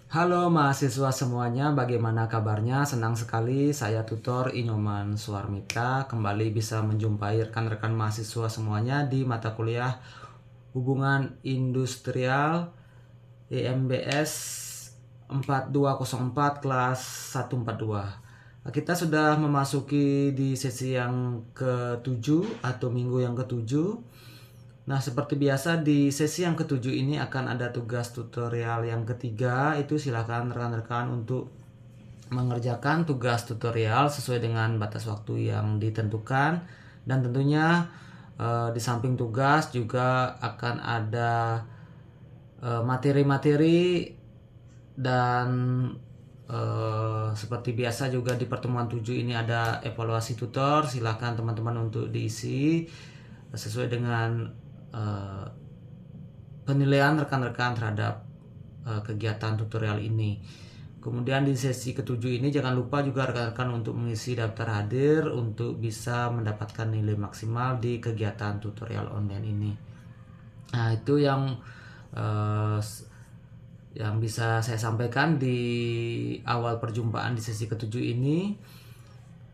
Halo mahasiswa semuanya, bagaimana kabarnya? Senang sekali saya tutor Inyoman Suarmita kembali bisa menjumpai rekan-rekan mahasiswa semuanya di mata kuliah Hubungan Industrial EMBS 4204 kelas 142. Kita sudah memasuki di sesi yang ke-7 atau minggu yang ke-7. Nah, seperti biasa di sesi yang ke-7 ini akan ada tugas tutorial yang ketiga. Itu silakan rekan-rekan untuk mengerjakan tugas tutorial sesuai dengan batas waktu yang ditentukan. Dan tentunya di samping tugas juga akan ada materi-materi dan seperti biasa juga di pertemuan 7 ini ada evaluasi tutor. Silakan teman-teman untuk diisi sesuai dengan penilaian rekan-rekan terhadap kegiatan tutorial ini. Kemudian di sesi ke-7 ini jangan lupa juga rekan-rekan untuk mengisi daftar hadir untuk bisa mendapatkan nilai maksimal di kegiatan tutorial online ini. Nah, itu yang bisa saya sampaikan di awal perjumpaan di sesi ke-7 ini.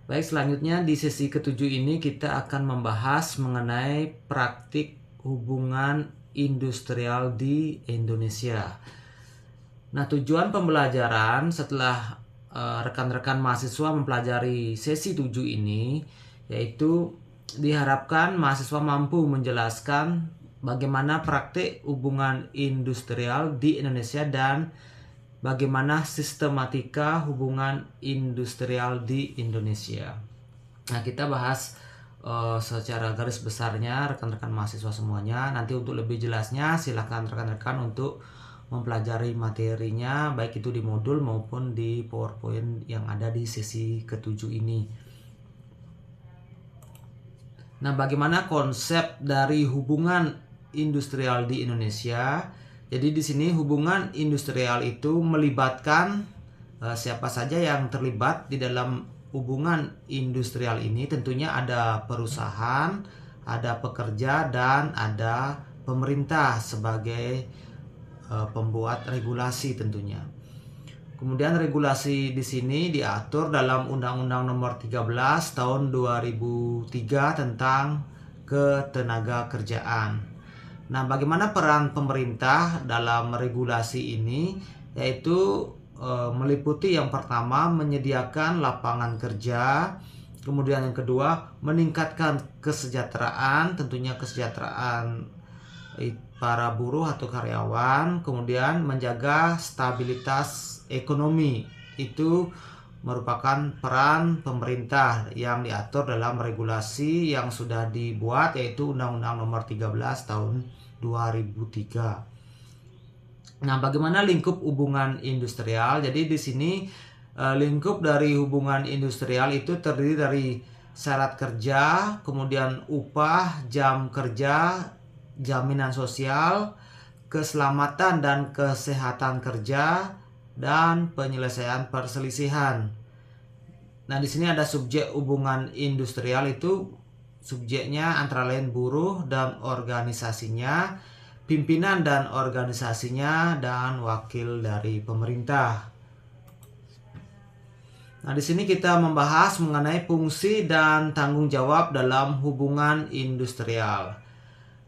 Baik, selanjutnya di sesi ke-7 ini kita akan membahas mengenai praktik hubungan industrial di Indonesia. Nah, tujuan pembelajaran setelah rekan-rekan mahasiswa mempelajari sesi 7 ini yaitu diharapkan mahasiswa mampu menjelaskan bagaimana praktik hubungan industrial di Indonesia dan bagaimana sistematika hubungan industrial di Indonesia. Nah, kita bahas secara garis besarnya rekan-rekan mahasiswa semuanya. Nanti untuk lebih jelasnya silakan rekan-rekan untuk mempelajari materinya baik itu di modul maupun di PowerPoint yang ada di sesi ke-7 ini. Nah, bagaimana konsep dari hubungan industrial di Indonesia? Jadi di sini hubungan industrial itu melibatkan siapa saja yang terlibat di dalam hubungan industrial ini. Tentunya ada perusahaan, ada pekerja, dan ada pemerintah sebagai pembuat regulasi tentunya. Kemudian regulasi di sini diatur dalam Undang-Undang Nomor 13 Tahun 2003 tentang Ketenagakerjaan. Nah, bagaimana peran pemerintah dalam regulasi ini? Yaitu meliputi yang pertama menyediakan lapangan kerja, kemudian yang kedua meningkatkan kesejahteraan, tentunya kesejahteraan para buruh atau karyawan, kemudian menjaga stabilitas ekonomi. Itu merupakan peran pemerintah yang diatur dalam regulasi yang sudah dibuat yaitu Undang-Undang Nomor 13 Tahun 2003. Nah, bagaimana lingkup hubungan industrial? Jadi di sini lingkup dari hubungan industrial itu terdiri dari syarat kerja, kemudian upah, jam kerja, jaminan sosial, keselamatan dan kesehatan kerja, dan penyelesaian perselisihan. Nah, di sini ada subjek hubungan industrial, itu subjeknya antara lain buruh dan organisasinya, pimpinan dan organisasinya, dan wakil dari pemerintah. Nah, di sini kita membahas mengenai fungsi dan tanggung jawab dalam hubungan industrial.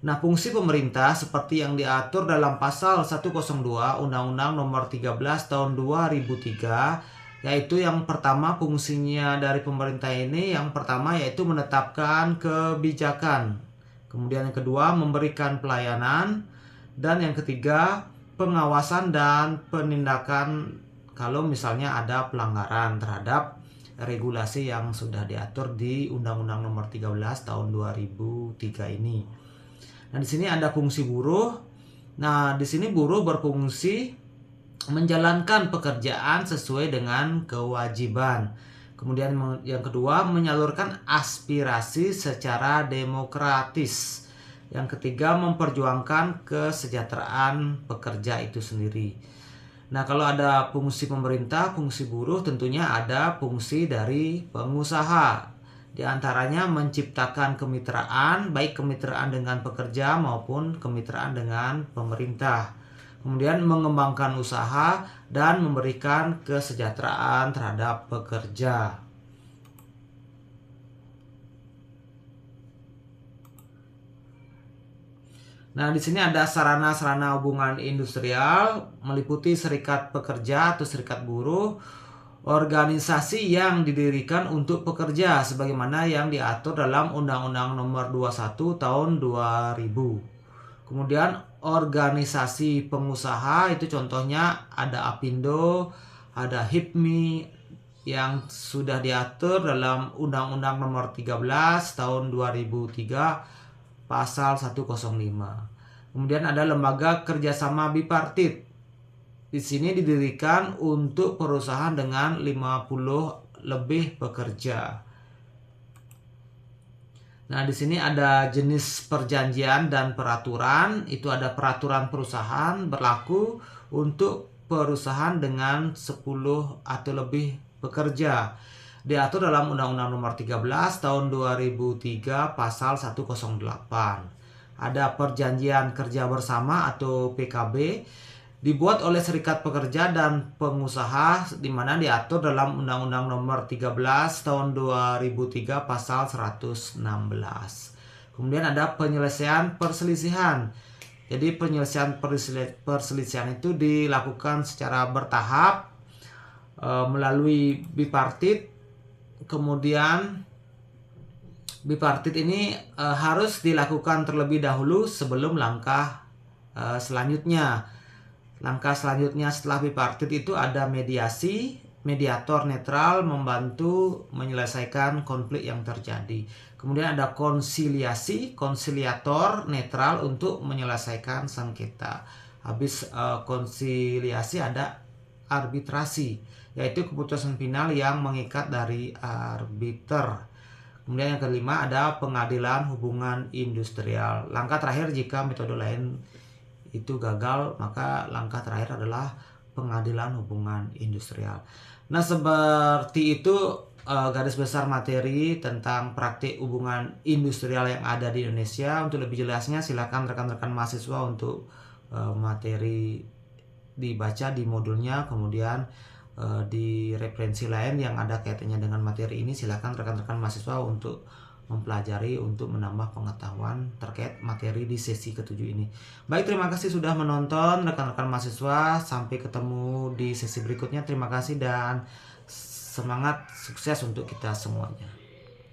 Nah, fungsi pemerintah seperti yang diatur dalam pasal 102 Undang-Undang Nomor 13 Tahun 2003, yaitu yang pertama fungsinya dari pemerintah ini, yang pertama yaitu menetapkan kebijakan. Kemudian yang kedua memberikan pelayanan, dan yang ketiga pengawasan dan penindakan kalau misalnya ada pelanggaran terhadap regulasi yang sudah diatur di Undang-Undang Nomor 13 Tahun 2003 ini. Nah, di sini ada fungsi buruh. Nah, di sini buruh berfungsi menjalankan pekerjaan sesuai dengan kewajiban. Kemudian yang kedua menyalurkan aspirasi secara demokratis. Yang ketiga memperjuangkan kesejahteraan pekerja itu sendiri. Nah, kalau ada fungsi pemerintah, fungsi buruh, tentunya ada fungsi dari pengusaha. Di antaranya menciptakan kemitraan, baik kemitraan dengan pekerja maupun kemitraan dengan pemerintah. kemudian mengembangkan usaha, dan memberikan kesejahteraan terhadap pekerja. Nah, di sini ada sarana-sarana hubungan industrial, meliputi serikat pekerja atau serikat buruh, organisasi yang didirikan untuk pekerja sebagaimana yang diatur dalam Undang-Undang Nomor 21 Tahun 2000. Kemudian organisasi pengusaha itu contohnya ada Apindo, ada HIPMI yang sudah diatur dalam Undang-Undang Nomor 13 Tahun 2003 Pasal 105. Kemudian ada lembaga kerjasama bipartit. Di sini didirikan untuk perusahaan dengan 50 lebih pekerja. Nah, di sini ada jenis perjanjian dan peraturan. Itu ada peraturan perusahaan berlaku untuk perusahaan dengan 10 atau lebih pekerja. Diatur dalam Undang-Undang Nomor 13 Tahun 2003 Pasal 108. Ada perjanjian kerja bersama atau PKB dibuat oleh serikat pekerja dan pengusaha di mana diatur dalam Undang-Undang Nomor 13 Tahun 2003 Pasal 116. Kemudian ada penyelesaian perselisihan. Jadi penyelesaian perselisihan itu dilakukan secara bertahap melalui bipartit. Kemudian bipartit ini harus dilakukan terlebih dahulu sebelum langkah selanjutnya. Langkah selanjutnya setelah bipartit itu ada mediasi, mediator netral membantu menyelesaikan konflik yang terjadi. Kemudian ada konsiliasi, konsiliator netral untuk menyelesaikan sengketa. Habis konsiliasi ada arbitrasi, yaitu keputusan final yang mengikat dari arbiter. Kemudian yang kelima ada pengadilan hubungan industrial. Langkah terakhir jika metode lain itu gagal, maka langkah terakhir adalah pengadilan hubungan industrial. Nah, seperti itu garis besar materi tentang praktik hubungan industrial yang ada di Indonesia. Untuk lebih jelasnya silakan rekan-rekan mahasiswa untuk materi dibaca di modulnya, kemudian di referensi lain yang ada kaitannya dengan materi ini silakan rekan-rekan mahasiswa untuk mempelajari untuk menambah pengetahuan terkait materi di sesi ke-7 ini. Baik, terima kasih sudah menonton rekan-rekan mahasiswa. Sampai ketemu di sesi berikutnya. Terima kasih dan semangat sukses untuk kita semuanya.